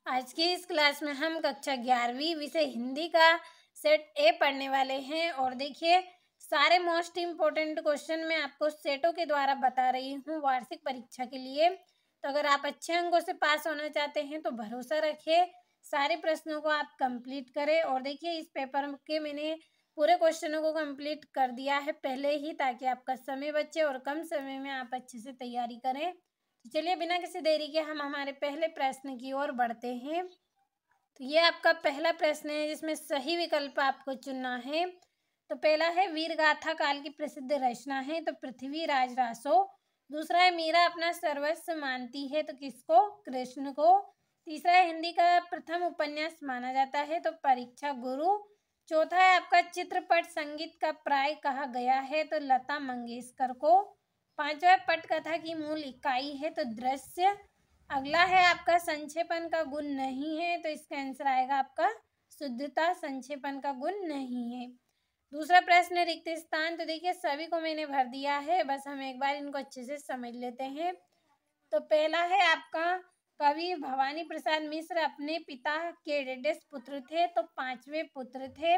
आज की इस क्लास में हम कक्षा 11वीं विषय हिंदी का सेट ए पढ़ने वाले हैं। और देखिए, सारे मोस्ट इम्पोर्टेंट क्वेश्चन मैं आपको सेटों के द्वारा बता रही हूँ वार्षिक परीक्षा के लिए। तो अगर आप अच्छे अंकों से पास होना चाहते हैं तो भरोसा रखिए, सारे प्रश्नों को आप कंप्लीट करें। और देखिए, इस पेपर के मैंने पूरे क्वेश्चनों को कंप्लीट कर दिया है पहले ही, ताकि आपका समय बचे और कम समय में आप अच्छे से तैयारी करें। तो चलिए, बिना किसी देरी के हम हमारे पहले प्रश्न की ओर बढ़ते हैं। तो ये आपका पहला प्रश्न है, जिसमें सही विकल्प आपको चुनना है। तो पहला है, वीर गाथा काल की प्रसिद्ध रचना है, तो पृथ्वीराज रासो। दूसरा है, मीरा अपना सर्वस्व मानती है, तो किसको? कृष्ण को। तीसरा है, हिंदी का प्रथम उपन्यास माना जाता है, तो परीक्षा गुरु। चौथा है आपका, चित्रपट संगीत का प्राय कहा गया है, तो लता मंगेशकर को। पांचवा, पटकथा की मूल इकाई है, तो दृश्य। अगला है आपका, संक्षेपण का गुण नहीं है, तो इसका आंसर आएगा आपका शुद्धता, संक्षेपण का गुण नहीं है। दूसरा प्रश्न, रिक्त स्थान। तो देखिए, सभी को मैंने भर दिया है, बस हम एक बार इनको अच्छे से समझ लेते हैं। तो पहला है आपका, कवि भवानी प्रसाद मिश्र अपने पिता के डेडेस पुत्र थे, तो पांचवें पुत्र थे।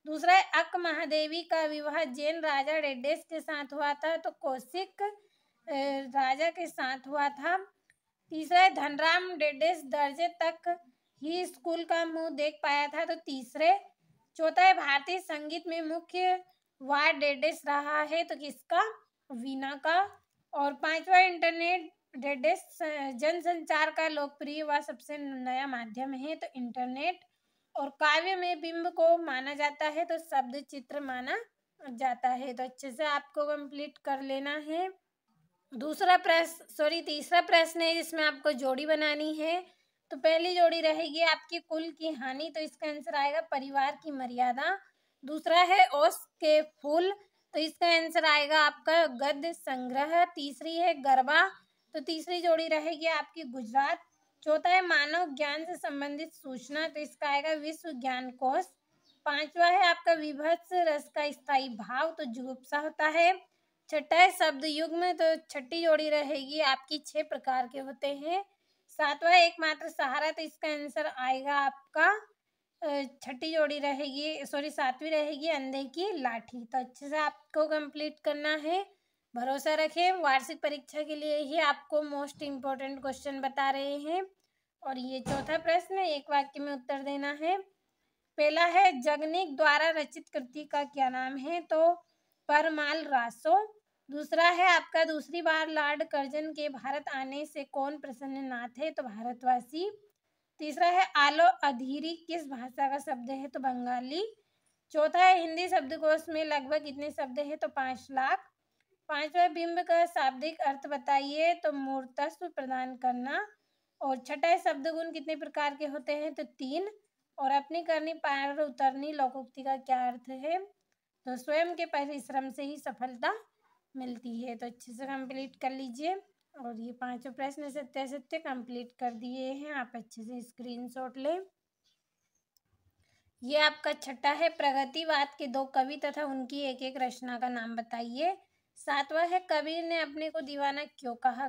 दूसरा है, अक महादेवी का विवाह जैन राजा डेडेस के साथ हुआ था, तो कौशिक राजा के साथ हुआ था। तीसरा है, धनराम डेडेस दर्जे तक ही स्कूल का मुंह देख पाया था, तो तीसरे। चौथा है, भारतीय संगीत में मुख्य वार डेडेस रहा है, तो किसका? वीणा का। और पांचवा, इंटरनेट डेडेस जनसंचार का लोकप्रिय व सबसे नया माध्यम है, तो इंटरनेट। और काव्य में बिंब को माना जाता है, तो शब्द चित्र माना जाता है। तो अच्छे से आपको कंप्लीट कर लेना है। तीसरा प्रश्न है, जिसमें आपको जोड़ी बनानी है। तो पहली जोड़ी रहेगी आपकी, कुल की हानि, तो इसका आंसर आएगा परिवार की मर्यादा। दूसरा है, ओस के फूल, तो इसका आंसर आएगा आपका गद्य संग्रह। तीसरी है, गरबा, तो तीसरी जोड़ी रहेगी आपकी गुजरात। चौथा है, मानव ज्ञान से संबंधित सूचना, तो इसका आएगा विश्व ज्ञान कोश। पांचवा है आपका, विभत्स रस का स्थायी भाव, तो जुगुप्सा होता है। छठा है, शब्द युग्म, तो छठी जोड़ी रहेगी आपकी 6 प्रकार के होते हैं। सातवां है, एकमात्र सहारा, तो इसका आंसर आएगा आपका छठी जोड़ी रहेगी, सातवीं रहेगी, अंधे की लाठी। तो अच्छे से आपको कंप्लीट करना है, भरोसा रखें, वार्षिक परीक्षा के लिए ही आपको मोस्ट इम्पोर्टेंट क्वेश्चन बता रहे हैं। और ये चौथा प्रश्न, एक वाक्य में उत्तर देना है। पहला है, जगनिक द्वारा रचित कृति का क्या नाम है? तो परमाल रासो। दूसरा है आपका, दूसरी बार लॉर्ड कर्जन के भारत आने से कौन प्रसन्न ना थे? तो भारतवासी। तीसरा है, आलो अधीरी किस भाषा का शब्द है? तो बंगाली। चौथा है, हिंदी शब्दकोश में लगभग कितने शब्द है? तो 5 लाख। पांचवा, बिंब का शाब्दिक अर्थ बताइए, तो मूर्तत्व प्रदान करना। और छठा है, शब्द गुण कितने प्रकार के होते हैं? तो 3। और अपनी करनी पार उतरनी लोकोक्ति का क्या अर्थ है? तो स्वयं के परिश्रम से ही सफलता मिलती है। तो अच्छे से कंप्लीट कर लीजिए। और ये 5 प्रश्न सत्य कंप्लीट कर दिए हैं, आप अच्छे से स्क्रीनशॉट लें। ये आपका छठा है, प्रगतिवाद के 2 कवि तथा उनकी एक एक रचना का नाम बताइए। सातवां है, कबीर ने अपने को दीवाना क्यों कहा।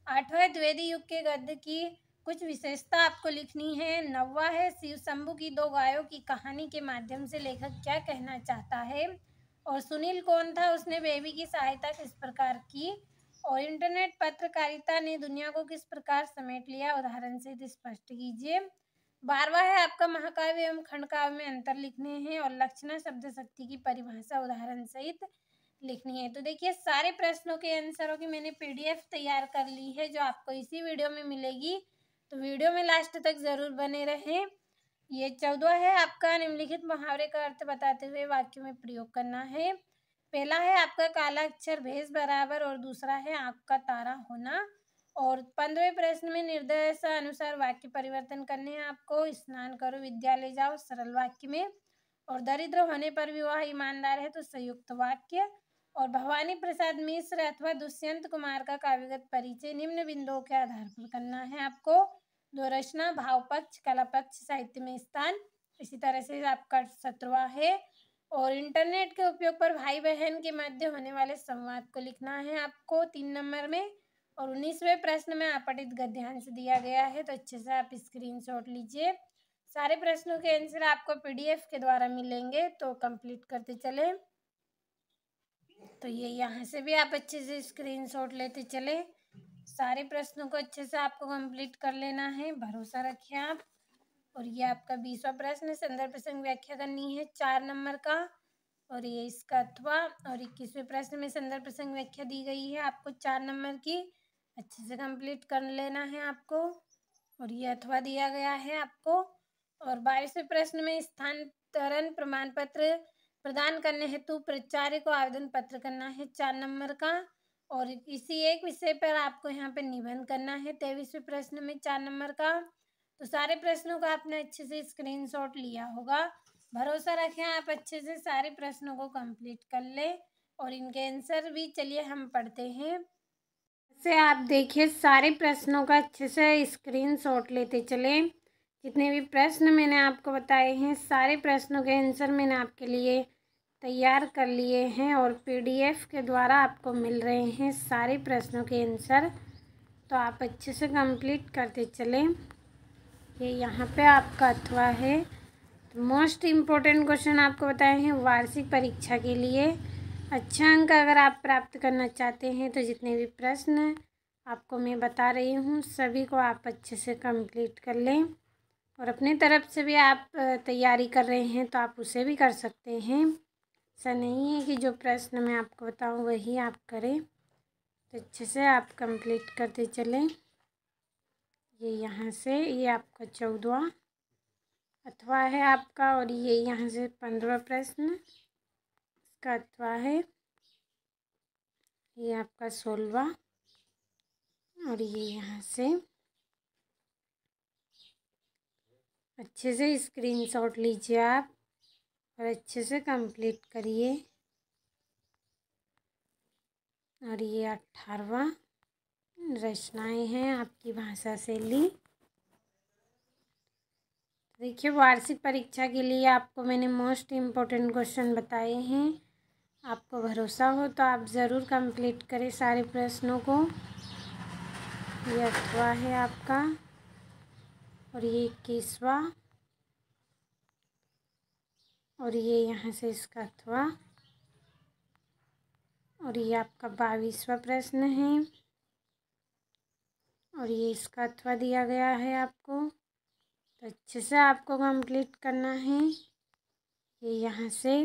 आठवां है, द्विवेदी युग के गद्य की कुछ विशेषता आपको लिखनी है। नौवां है, शिव शंभू की 2 गायों की कहानी के माध्यम से लेखक क्या कहना चाहता है। और सुनील कौन था, उसने बेबी की सहायता किस प्रकार की। और इंटरनेट पत्रकारिता ने दुनिया को किस प्रकार समेट लिया, उदाहरण से स्पष्ट कीजिए। 12वां है आपका, महाकाव्य एवं खंडकाव्य में अंतर लिखने हैं। और लक्षणा शब्द शक्ति की परिभाषा उदाहरण सहित लिखनी है। तो देखिए, सारे प्रश्नों के आंसरों की मैंने PDF तैयार कर ली है, जो आपको इसी वीडियो में मिलेगी। तो वीडियो में लास्ट तक जरूर बने रहें। ये 14वां है आपका, निम्नलिखित मुहावरे का अर्थ बताते हुए वाक्यों में प्रयोग करना है। पहला है आपका, काला अक्षर भेष बराबर, और दूसरा है आँख का तारा होना। और 15वें प्रश्न में निर्देशानुसार वाक्य परिवर्तन करने हैं आपको। स्नान करो विद्यालय जाओ, सरल वाक्य में। और दरिद्र होने पर भी वह ईमानदार है, तो संयुक्त वाक्य। और भवानी प्रसाद मिश्र अथवा दुष्यंत कुमार का काव्यगत परिचय निम्न बिंदुओं के आधार पर करना है आपको। 2 रचना, भाव पक्ष, कला पक्ष, साहित्य में स्थान। इसी तरह से आपका 17वां है। और इंटरनेट के उपयोग पर भाई बहन के मध्य होने वाले संवाद को लिखना है आपको 3 नंबर में। और 19वें प्रश्न में अपठित गद्यांश दिया गया है, तो अच्छे से आप स्क्रीनशॉट लीजिए। सारे प्रश्नों के आंसर आपको पीडीएफ के द्वारा मिलेंगे, तो कंप्लीट करते चले। तो ये यहाँ से भी आप अच्छे से स्क्रीनशॉट लेते चले। सारे प्रश्नों को अच्छे से आपको कंप्लीट कर लेना है, भरोसा रखिए आप। और ये आपका 20वां प्रश्न, संदर्भ प्रसंग व्याख्या करनी है 4 नंबर का, और ये इसका अथवा। और 21वें प्रश्न में संदर्भ प्रसंग व्याख्या दी गई है आपको 4 नंबर की, अच्छे से कंप्लीट कर लेना है आपको। और ये अथवा दिया गया है आपको। और 22वें प्रश्न में स्थानांतरण प्रमाण पत्र प्रदान करने हेतु प्राचार्य को आवेदन पत्र करना है 4 नंबर का। और इसी एक विषय पर आपको यहाँ पे निबंध करना है 23वें प्रश्न में 4 नंबर का। तो सारे प्रश्नों का आपने अच्छे से स्क्रीनशॉट लिया होगा। भरोसा रखें आप अच्छे से सारे प्रश्नों को कंप्लीट कर ले, और इनके आंसर भी चलिए हम पढ़ते हैं। से आप देखिए सारे प्रश्नों का अच्छे से स्क्रीनशॉट लेते चले। जितने भी प्रश्न मैंने आपको बताए हैं, सारे प्रश्नों के आंसर मैंने आपके लिए तैयार कर लिए हैं, और पीडीएफ के द्वारा आपको मिल रहे हैं सारे प्रश्नों के आंसर। तो आप अच्छे से कंप्लीट करते चलें। ये यहाँ पे आपका अथवा है। तो मोस्ट इम्पोर्टेंट क्वेश्चन आपको बताए हैं वार्षिक परीक्षा के लिए। अच्छा अंक अगर आप प्राप्त करना चाहते हैं, तो जितने भी प्रश्न आपको मैं बता रही हूँ सभी को आप अच्छे से कंप्लीट कर लें। और अपने तरफ से भी आप तैयारी कर रहे हैं तो आप उसे भी कर सकते हैं। ऐसा नहीं है कि जो प्रश्न मैं आपको बताऊँ वही आप करें। तो अच्छे से आप कंप्लीट करते चलें। ये यहाँ से ये आपका 14वां अथवा है आपका, और ये यहाँ से 15वां प्रश्न इसका अथवा है। ये आपका 16वां, और ये यहाँ से अच्छे से स्क्रीनशॉट लीजिए आप, और अच्छे से कंप्लीट करिए। और ये 18वां रचनाएं हैं आपकी भाषा शैली। देखिए वार्षिक परीक्षा के लिए आपको मैंने मोस्ट इम्पोर्टेंट क्वेश्चन बताए हैं। आपको भरोसा हो तो आप ज़रूर कंप्लीट करें सारे प्रश्नों को। ये अथवा है आपका, और ये 21वां, और ये यहाँ से इसका अथवा। और ये आपका 22वां प्रश्न है, और ये इसका अथवा दिया गया है आपको। तो अच्छे से आपको कंप्लीट करना है। ये यहाँ से